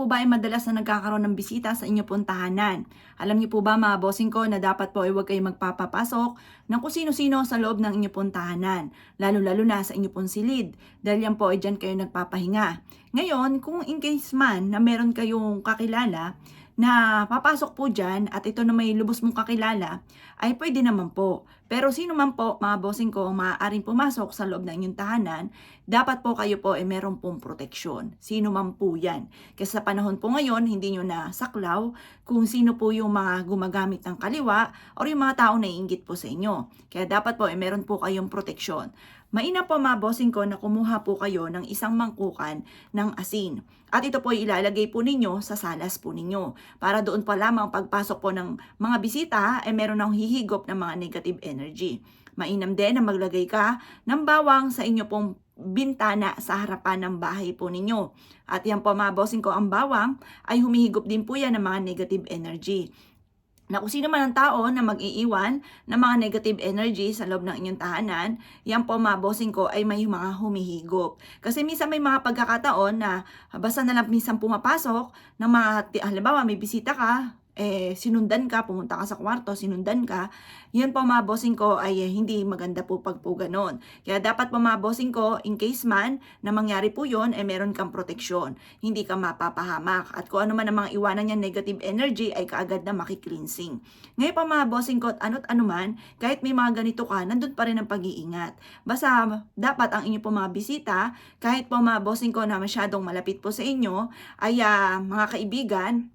po ba ay madalas na nagkakaroon ng bisita sa inyo pong tahanan? Alam niyo po ba mga bossing ko na dapat po ay huwag kayong magpapapasok ng kung sino-sino sa loob ng inyo pong tahanan, lalo-lalo na sa inyo pong silid, dahil yan po ay dyan kayo nagpapahinga. Ngayon, kung in case man na meron kayong kakilala na papasok po dyan at ito na may lubos mong kakilala, ay pwede naman po. Pero sino man po, mga bossing ko, maaaring pumasok sa loob ng inyong tahanan, dapat po kayo po ay meron pong proteksyon. Sino man po yan. Kasi sa panahon po ngayon, hindi nyo na saklaw kung sino po yung mga gumagamit ng kaliwa o yung mga tao na iinggit po sa inyo. Kaya dapat po ay meron po kayong proteksyon. Mainam po mga bossing ko na kumuha po kayo ng isang mangkukan ng asin. At ito po ay ilalagay po ninyo sa salas po ninyo. Para doon pa lamang pagpasok po ng mga bisita ay meron ng hihigop ng mga negative energy. Mainam din na maglagay ka ng bawang sa inyo pong bintana sa harapan ng bahay po ninyo. At yan po mga bossing ko, ang bawang ay humihigop din po yan ng mga negative energy. Na kung sino man ang tao na mag-iiwan ng mga negative energy sa loob ng inyong tahanan, yan po mga bossing ko ay may mga humihigop. Kasi minsan may mga pagkakataon na basta na lang minsan pumapasok ng mga, halimbawa may bisita ka, sinundan ka, pumunta ka sa kwarto, sinundan ka, yan po mga bossing ko ay hindi maganda po pag po ganon. Kaya dapat po mga bossing ko, in case man na mangyari po yon, meron kang proteksyon. Hindi ka mapapahamak. At kung ano man ang mga iwanan niya negative energy, ay kaagad na makikleansing. Ngayon po mga bossing ko, ano't ano man, kahit may mga ganito ka, nandun pa rin ang pag-iingat. Basta dapat ang inyo po mga bisita, kahit po mga bossing ko na masyadong malapit po sa inyo, ay mga kaibigan,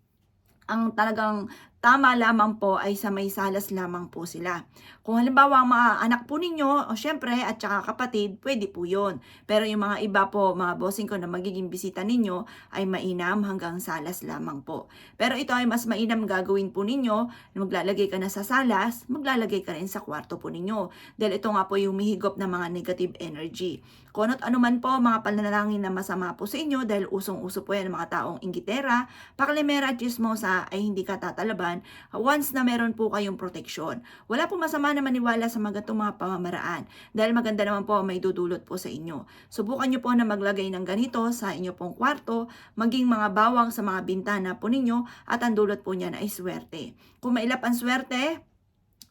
ang talagang tama lamang po ay sa may salas lamang po sila. Kung halimbawa ang mga anak po ninyo, o syempre, at saka kapatid, pwede po yun. Pero yung mga iba po, mga bossing ko na magiging bisita ninyo, ay mainam hanggang salas lamang po. Pero ito ay mas mainam gagawin po ninyo, maglalagay ka na sa salas, maglalagay ka rin sa kwarto po ninyo. Dahil ito nga po yung humihigop ng mga negative energy. Kung ano man po, mga pananalangin na masama po sa inyo, dahil usong-uso po yan ng mga taong inggitera, paklimera at chismosa ay hindi ka tatalaban once na meron po kayong proteksyon. Wala po masama na maniwala sa mga pamamaraan dahil maganda naman po may dudulot po sa inyo. Subukan nyo po na maglagay ng ganito sa inyo pong kwarto, maging mga bawang sa mga bintana po ninyo at ang dulot po niya na ay swerte. Kung mailap ang swerte,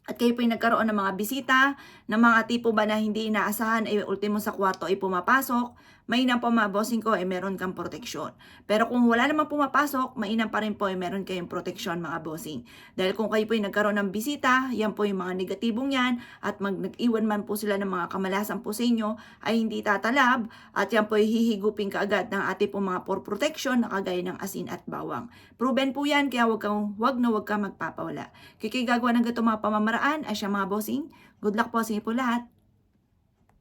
at kayo po yung nagkaroon ng mga bisita, ng mga tipo ba na hindi inaasahan ay ultimo sa kwarto ay pumapasok, mainam po mga bossing ko ay meron kang proteksyon. Pero kung wala namang pumapasok, mainam pa rin po ay meron kayong proteksyon mga bossing. Dahil kung kayo po yung nagkaroon ng bisita, yan po yung mga negatibong yan, at nag-iwan man po sila ng mga kamalasan po sa inyo, ay hindi tatalab, at yan po ay hihigupin kaagad ng ating po mga protection na kagaya ng asin at bawang. Proven po yan, kaya wag na wag kang magpapawala. Kaya gagawa ng gato mga pamamaraan ay siya mga bossing. Good luck po sa inyo po lahat.